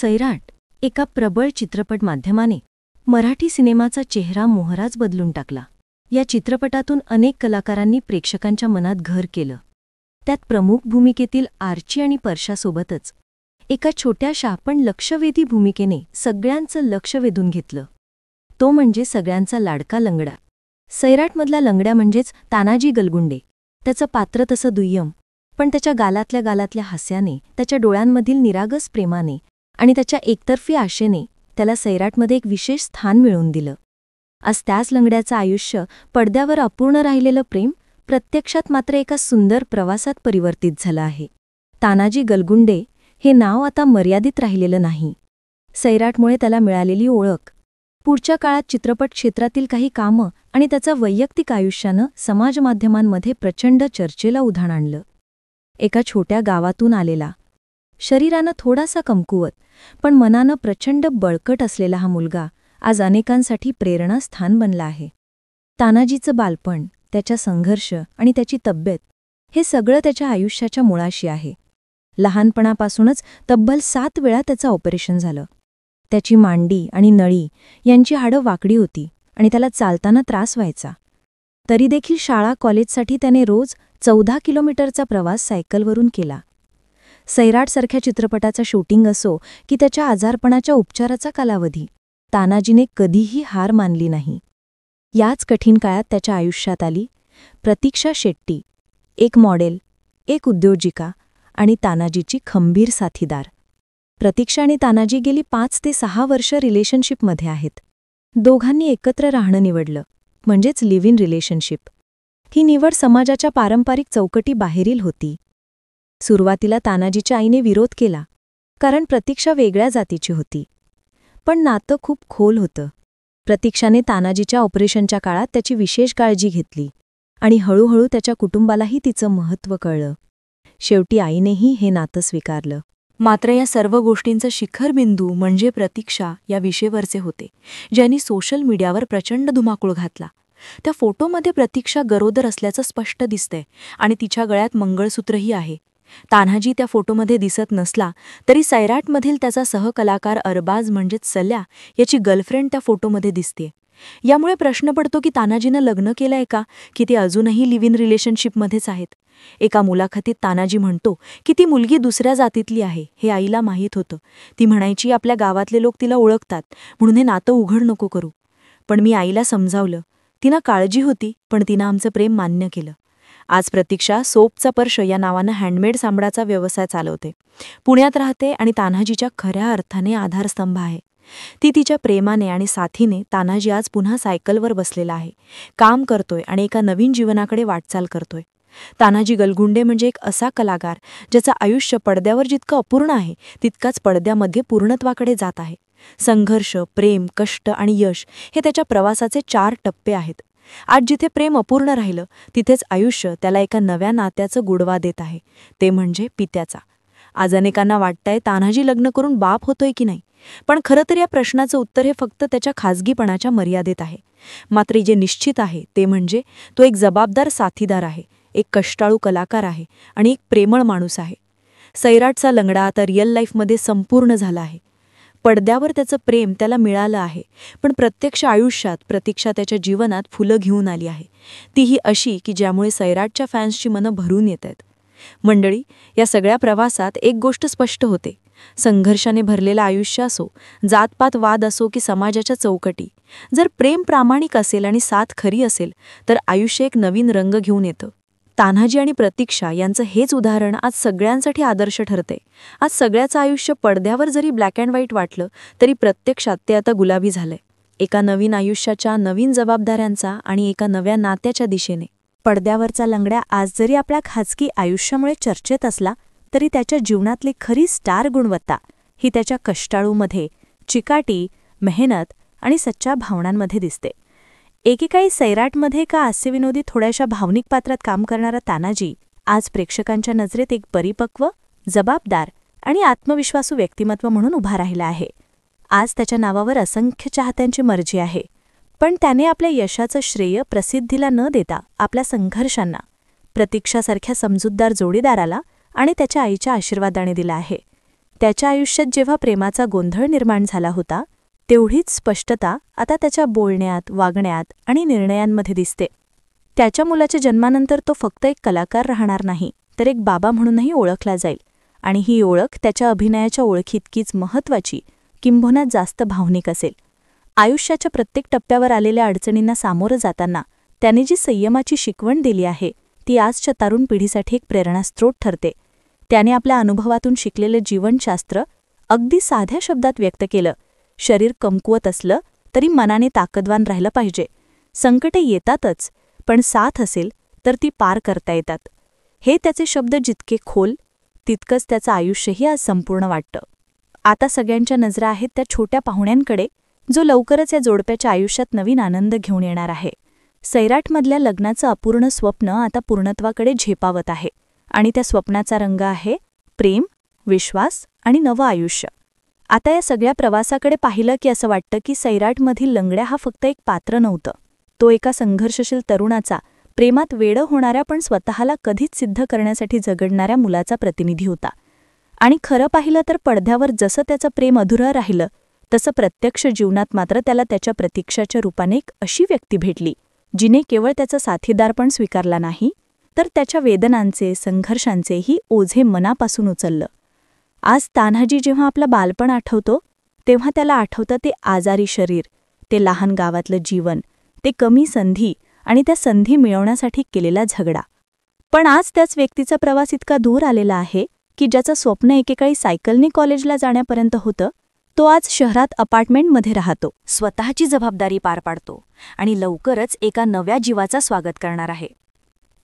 सैराट एका प्रबळ चित्रपट माध्यमाने मराठी सिनेमाचा चेहरा मोहराच बदलून टाकला. या चित्रपटातून अनेक कलाकारांनी प्रेक्षकांच्या मनात घर केलं. त्यात प्रमुख भूमिकेतील आर्ची आणि परशासोबतच एका छोट्याशा पण लक्षवेधी भूमिकेने सगळ्यांचं लक्ष वेधून घेतलं. तो म्हणजे सगळ्यांचा लाडका लंगडा. सैराटमधला लंगड्या म्हणजेच तानाजी गलगुंडे. त्याचं पात्र तसं दुय्यम, पण त्याच्या गालातल्या हास्याने, त्याच्या डोळ्यांमधील निरागस प्रेमाने आणि त्याच्या एकतर्फी आशेने त्याला सैराटमध्ये एक विशेष स्थान मिळवून दिलं. आज त्याच लंगड्याचं आयुष्य, पडद्यावर अपूर्ण राहिलेलं प्रेम, प्रत्यक्षात मात्र एका सुंदर प्रवासात परिवर्तित झालं आहे. तानाजी गलगुंडे हे नाव आता मर्यादित राहिलेलं नाही. सैराटमुळे त्याला मिळालेली ओळख, पुढच्या काळात चित्रपट क्षेत्रातील काही कामं आणि त्याचं वैयक्तिक आयुष्यानं समाजमाध्यमांमध्ये प्रचंड चर्चेला उधाण आणलं. एका छोट्या गावातून आलेला, शरीरानं थोडासा कमकुवत पण मनानं प्रचंड बळकट असलेला हा मुलगा आज अनेकांसाठी प्रेरणास्थान बनला आहे. तानाजीचं बालपण, त्याचा संघर्ष आणि त्याची तब्येत हे सगळं त्याच्या आयुष्याच्या मुळाशी आहे. लहानपणापासूनच तब्बल 7 वेळा त्याचं ऑपरेशन झालं. त्याची मांडी आणि नळी यांची हाडं वाकडी होती आणि त्याला चालताना त्रास व्हायचा. तरी देखील शाळा कॉलेजसाठी त्याने रोज 14 किलोमीटरचा प्रवास सायकलवरून केला. सैराटसारख्या चित्रपटाचा शूटिंग असो की त्याच्या आजारपणाच्या उपचाराचा कालावधी, तानाजीने कधीही हार मानली नाही. याच कठीण काळात त्याच्या आयुष्यात आली प्रतीक्षा शेट्टी, एक मॉडेल, एक उद्योजिका आणि तानाजीची खंबीर साथीदार. प्रतीक्षा आणि तानाजी गेली 5 ते 6 वर्ष रिलेशनशिपमध्ये आहेत. दोघांनी एकत्र राहणं निवडलं, म्हणजेच लिव्ह इन रिलेशनशिप. ही निवड समाजाच्या पारंपरिक चौकटी बाहेरील होती. सुरुवातीला तानाजीच्या आईने विरोध केला, कारण प्रतीक्षा वेगळ्या जातीची होती. पण नातं खूप खोल होतं. प्रतीक्षाने तानाजीच्या ऑपरेशनच्या काळात त्याची विशेष काळजी घेतली आणि हळूहळू त्याच्या कुटुंबालाही तिचं महत्त्व कळलं. शेवटी आईनेही हे नातं स्वीकारलं. मात्र या सर्व गोष्टींचं शिखरबिंदू म्हणजे प्रतीक्षा या विषयवरचे होते, ज्यांनी सोशल मीडियावर प्रचंड धुमाकूळ घातला. त्या फोटोमध्ये प्रतीक्षा गरोदर असल्याचं स्पष्ट दिसतंय आणि तिच्या गळ्यात मंगळसूत्रही आहे. तान्हाजी त्या फोटोमध्ये दिसत नसला तरी सैराटमधील त्याचा सहकलाकार अरबाज म्हणजेच सल्या याची गर्लफ्रेंड त्या फोटोमध्ये दिसते. यामुळे प्रश्न पडतो की तानाजीनं लग्न केलंय का, की ते अजूनही लिव्ह इन रिलेशनशिपमध्येच आहेत. एका मुलाखतीत तानाजी म्हणतो की ती मुलगी दुसऱ्या जातीतली आहे हे आईला माहीत होतं. ती म्हणायची आपल्या गावातले लोक तिला ओळखतात म्हणून हे नातं उघड नको करू. पण मी आईला समजावलं. तिनं काळजी होती पण तिनं आमचं प्रेम मान्य केलं. आज प्रतीक्षा सोपचा पर्श या नावानं हँडमेड साबणाचा व्यवसाय चालवते. पुण्यात राहते आणि तान्हाजीच्या खऱ्या अर्थाने आधारस्तंभ आहे. ती तिच्या प्रेमाने आणि साथीने तान्हाजी आज पुन्हा सायकलवर बसलेला आहे, काम करतोय आणि एका नवीन जीवनाकडे वाटचाल करतोय. तानाजी गलगुंडे म्हणजे एक असा कलाकार ज्याचं आयुष्य पडद्यावर जितकं अपूर्ण आहे तितकाच पडद्यामध्ये पूर्णत्वाकडे जात आहे. संघर्ष, प्रेम, कष्ट आणि यश हे त्याच्या प्रवासाचे 4 टप्पे आहेत. आज जिथे प्रेम अपूर्ण राहिलं तिथेच आयुष्य त्याला एका नव्या नात्याचं गोडवा देत आहे, ते म्हणजे पित्याचा. आज अनेकांना वाटतंय तान्हाजी लग्न करून बाप होतोय की नाही, पण खरं तर या प्रश्नाचं उत्तर हे फक्त त्याच्या खाजगीपणाच्या मर्यादेत आहे. मात्र जे निश्चित आहे ते म्हणजे तो एक जबाबदार साथीदार आहे, एक कष्टाळू कलाकार आहे आणि एक प्रेमळ माणूस आहे. सैराटचा लंगडा आता रिअल लाईफमध्ये संपूर्ण झाला आहे. पडद्यावर त्याचं प्रेम त्याला मिळालं आहे, पण प्रत्यक्ष आयुष्यात प्रतीक्षा त्याच्या जीवनात फुलं घेऊन आली आहे. तीही अशी की ज्यामुळे सैराटच्या फॅन्सची मनं भरून येत आहेत. मंडळी, या सगळ्या प्रवासात एक गोष्ट स्पष्ट होते. संघर्षाने भरलेलं आयुष्य असो, जातपात वाद असो की समाजाच्या चौकटी, जर प्रेम प्रामाणिक असेल आणि साथ खरी असेल तर आयुष्य एक नवीन रंग घेऊन येतं. तान्हाजी आणि प्रतीक्षा यांचं हेच उदाहरण आज सगळ्यांसाठी आदर्श ठरते. आज सगळ्याचं आयुष्य पडद्यावर जरी ब्लॅक अँड व्हाईट वाटलं तरी प्रत्यक्षात ते आता गुलाबी झालंय, एका नवीन आयुष्याच्या, नवीन जबाबदाऱ्यांचा आणि एका नव्या नात्याच्या दिशेने. पडद्यावरचा लंगड्या आज जरी आपल्या खाजगी आयुष्यामुळे चर्चेत असला तरी त्याच्या जीवनातली खरी स्टार गुणवत्ता ही त्याच्या कष्टाळूमध्ये, चिकाटी, मेहनत आणि सच्च्या भावनांमध्ये दिसते. एकेकाळी सैराटमध्ये का हास्यविनोदी थोड्याशा भावनिक पात्रात काम करणारा तानाजी आज प्रेक्षकांच्या नजरेत एक परिपक्व, जबाबदार आणि आत्मविश्वासू व्यक्तिमत्व म्हणून उभा राहिला आहे. आज त्याच्या नावावर असंख्य चाहत्यांची मर्जी आहे, पण त्याने आपल्या यशाचं श्रेय प्रसिद्धीला न देता आपल्या संघर्षांना, प्रतीक्षासारख्या समजूतदार जोडीदाराला आणि त्याच्या आईच्या आशीर्वादाने दिला आहे. त्याच्या आयुष्यात जेव्हा प्रेमाचा गोंधळ निर्माण झाला होता तेवढीच स्पष्टता आता त्याच्या बोलण्यात, वागण्यात आणि निर्णयांमध्ये दिसते. त्याच्या मुलाच्या जन्मानंतर तो फक्त एक कलाकार राहणार नाही, तर एक बाबा म्हणूनही ओळखला जाईल. आणि ही ओळख त्याच्या अभिनयाच्या ओळखीतकीच महत्त्वाची, किंबहुना जास्त भावनिक असेल. आयुष्याच्या प्रत्येक टप्प्यावर आलेल्या अडचणींना सामोरं जाताना त्याने जी संयमाची शिकवण दिली आहे ती आजच्या तरुण पिढीसाठी एक प्रेरणास्त्रोत ठरते. त्याने आपल्या अनुभवातून शिकलेले जीवनशास्त्र अगदी साध्या शब्दात व्यक्त केलं. शरीर कमकुवत असलं तरी मनाने ताकदवान राहिलं पाहिजे. संकटे येतातच, पण साथ असेल तर ती पार करता येतात. हे त्याचे शब्द जितके खोल तितकंच त्याचं आयुष्यही आज संपूर्ण वाटतं. आता सगळ्यांच्या नजरा आहेत त्या छोट्या पाहुण्यांकडे, जो लवकरच या जोडप्याच्या आयुष्यात नवीन आनंद घेऊन येणार आहे. सैराटमधल्या लग्नाचं अपूर्ण स्वप्न आता पूर्णत्वाकडे झेपावत आहे आणि त्या स्वप्नाचा रंग आहे प्रेम, विश्वास आणि नवं आयुष्य. आता या सगळ्या प्रवासाकडे पाहिलं की असं वाटतं की सैराटमधील लंगड्या हा फक्त एक पात्र नव्हतं. तो एका संघर्षशील तरुणाचा, प्रेमात वेडं होणाऱ्या पण स्वतःला कधीच सिद्ध करण्यासाठी झगडणाऱ्या मुलाचा प्रतिनिधी होता. आणि खरं पाहिलं तर पडद्यावर जसं त्याचं प्रेम अधुरं राहिलं तसं प्रत्यक्ष जीवनात मात्र त्याला त्याच्या प्रतीक्षाच्या रूपाने एक अशी व्यक्ती भेटली जिने केवळ त्याचा साथीदार पण स्वीकारला नाही, तर त्याच्या वेदनांचे, संघर्षांचेही ओझे मनापासून उचललं. आज तान्हाजी जेव्हा आपलं बालपण आठवतो तेव्हा त्याला आठवतं ते आजारी शरीर, ते लहान गावातलं जीवन, ते कमी संधी आणि त्या संधी मिळवण्यासाठी केलेला झगडा. पण आज त्याच व्यक्तीचा प्रवास इतका दूर आलेला आहे की ज्याचं स्वप्न एकेकाळी सायकलने कॉलेजला जाण्यापर्यंत होतं, तो आज शहरात अपार्टमेंटमध्ये राहतो, स्वतःची जबाबदारी पार पाडतो आणि लवकरच एका नव्या जीवाचा स्वागत करणार आहे.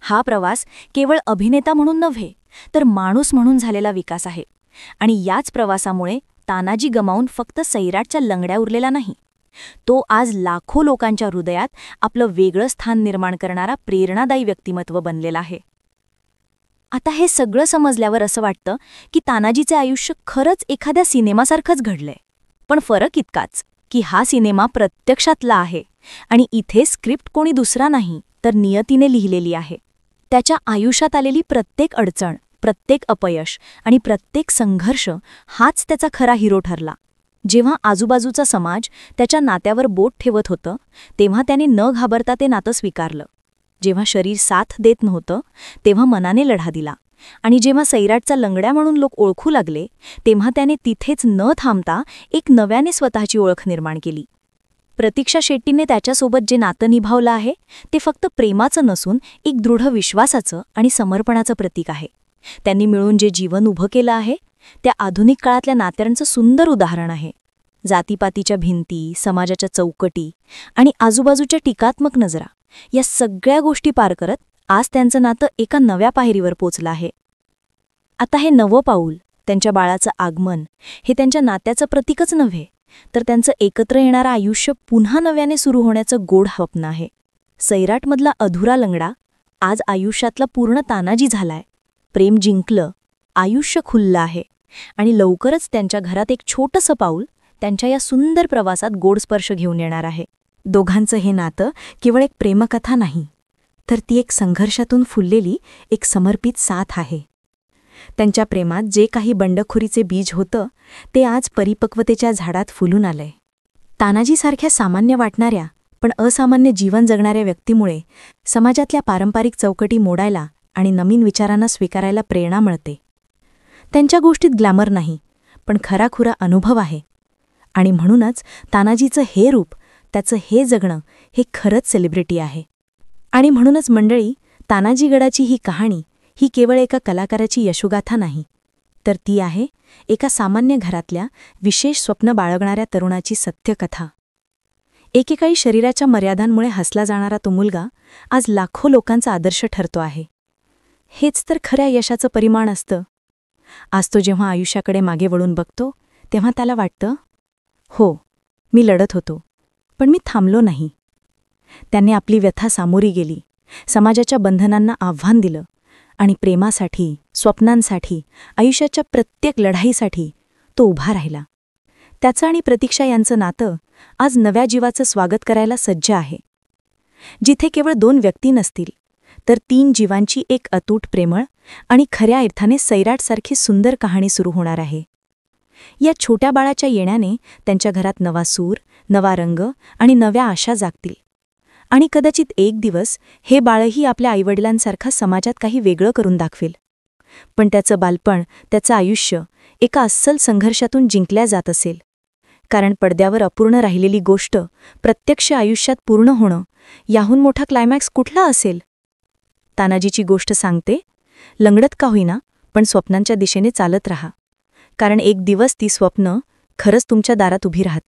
हा प्रवास केवळ अभिनेता म्हणून नव्हे, तर माणूस म्हणून झालेला विकास आहे. आणि याच प्रवासामुळे तानाजी गमावून फक्त सैराटच्या लंगड्या उरलेला नाही, तो आज लाखो लोकांच्या हृदयात आपलं वेगळं स्थान निर्माण करणारा प्रेरणादायी व्यक्तिमत्व बनलेला आहे. आता हे सगळं समजल्यावर असं वाटतं की तानाजीचे आयुष्य खरंच एखाद्या सिनेमासारखंच घडलंय. पण फरक इतकाच की हा सिनेमा प्रत्यक्षातला आहे आणि इथे स्क्रिप्ट कोणी दुसरा नाही, तर नियतीने लिहिलेली आहे. त्याच्या आयुष्यात आलेली प्रत्येक अडचण, प्रत्येक अपयश आणि प्रत्येक संघर्ष हाच त्याचा खरा हिरो ठरला. जेव्हा आजूबाजूचा समाज त्याच्या नात्यावर बोट ठेवत होतं तेव्हा त्याने न घाबरता ते नातं स्वीकारलं. जेव्हा शरीर साथ देत नव्हतं तेव्हा मनाने लढा दिला. आणि जेव्हा सैराटचा लंगड्या म्हणून लोक ओळखू लागले तेव्हा त्याने तिथेच न थांबता एक नव्याने स्वतःची ओळख निर्माण केली. प्रतीक्षा शेट्टीने त्याच्यासोबत जे नातं निभावलं आहे ते फक्त प्रेमाचं नसून एक दृढ विश्वासाचं आणि समर्पणाचं प्रतीक आहे. त्यांनी मिळून जे जीवन उभं केलं आहे त्या आधुनिक काळातल्या नात्यांचं सुंदर उदाहरण आहे. जातीपातीच्या भिंती, समाजाच्या चौकटी आणि आजूबाजूच्या टीकात्मक नजरा या सगळ्या गोष्टी पार करत आज त्यांचं नातं एका नव्या पायरीवर पोचलं आहे. आता हे नवं पाऊल, त्यांच्या बाळाचं आगमन, हे त्यांच्या नात्याचं प्रतीकच नव्हे, तर त्यांचं एकत्र येणारं आयुष्य पुन्हा नव्याने सुरू होण्याचं गोड स्वप्न आहे. सैराटमधला अधुरा लंगडा आज आयुष्यातला पूर्ण तानाजी झालाय. प्रेम जिंकलं, आयुष्य खुललं आहे आणि लवकरच त्यांच्या घरात एक छोटंसं पाऊल त्यांच्या या सुंदर प्रवासात गोड स्पर्श घेऊन येणार आहे. दोघांचं हे नातं केवळ एक प्रेमकथा नाही, तर ती एक संघर्षातून फुललेली एक समर्पित साथ आहे. त्यांच्या प्रेमात जे काही बंडखोरीचे बीज होतं ते आज परिपक्वतेच्या झाडात फुलून आलंय. तानाजीसारख्या सामान्य वाटणाऱ्या पण असामान्य जीवन जगणाऱ्या व्यक्तीमुळे समाजातल्या पारंपरिक चौकटी मोडायला आणि नवीन विचारांना स्वीकारायला प्रेरणा मिळते. त्यांच्या गोष्टीत ग्लॅमर नाही, पण खराखुरा अनुभव आहे. आणि म्हणूनच तानाजीचं हे रूप, त्याचं हे जगणं हे खरंच सेलिब्रिटी आहे. आणि म्हणूनच मंडळी, तानाजी गडाची ही कहाणी ही केवळ एका कलाकाराची यशोगाथा नाही, तर ती आहे एका सामान्य घरातल्या विशेष स्वप्न बाळगणाऱ्या तरुणाची सत्यकथा. एकेकाळी शरीराच्या मर्यादांमुळे हसला जाणारा तो मुलगा आज लाखो लोकांचा आदर्श ठरतो आहे. हेच तर खऱ्या यशाचं परिमाण असतं. आज तो जेव्हा आयुष्याकडे मागे वळून बघतो तेव्हा त्याला वाटतं, हो, मी लढत होतो, पण मी थांबलो नाही. त्याने आपली व्यथा सामोरी गेली, समाजाच्या बंधनांना आव्हान दिलं आणि प्रेमासाठी, स्वप्नांसाठी, आयुष्याच्या प्रत्येक लढाईसाठी तो उभा राहिला. त्याचं आणि प्रतीक्षा यांचं नातं आज नव्या जीवाचं स्वागत करायला सज्ज आहे. जिथे केवळ 2 व्यक्ती नसतील, तर 3 जीवांची एक अतूट प्रेमळ आणि खऱ्या अर्थाने सैराटसारखी सुंदर कहाणी सुरू होणार आहे. या छोट्या बाळाच्या येण्याने त्यांच्या घरात नवा सूर, नवा रंग आणि नव्या आशा जागतील. आणि कदाचित एक दिवस हे बाळही आपल्या आईवडिलांसारखा समाजात काही वेगळं करून दाखवेल. पण त्याचं बालपण, त्याचं आयुष्य एका अस्सल संघर्षातून जिंकल्या जात असेल. कारण पडद्यावर अपूर्ण राहिलेली गोष्ट प्रत्यक्ष आयुष्यात पूर्ण होणं याहून मोठा क्लायमॅक्स कुठला असेल? तानाजीची गोष्ट सांगते, लंगडत का होईना पण स्वप्नांच्या दिशेने चालत राहा. कारण एक दिवस ती स्वप्न खरंच तुमच्या दारात उभी राहत.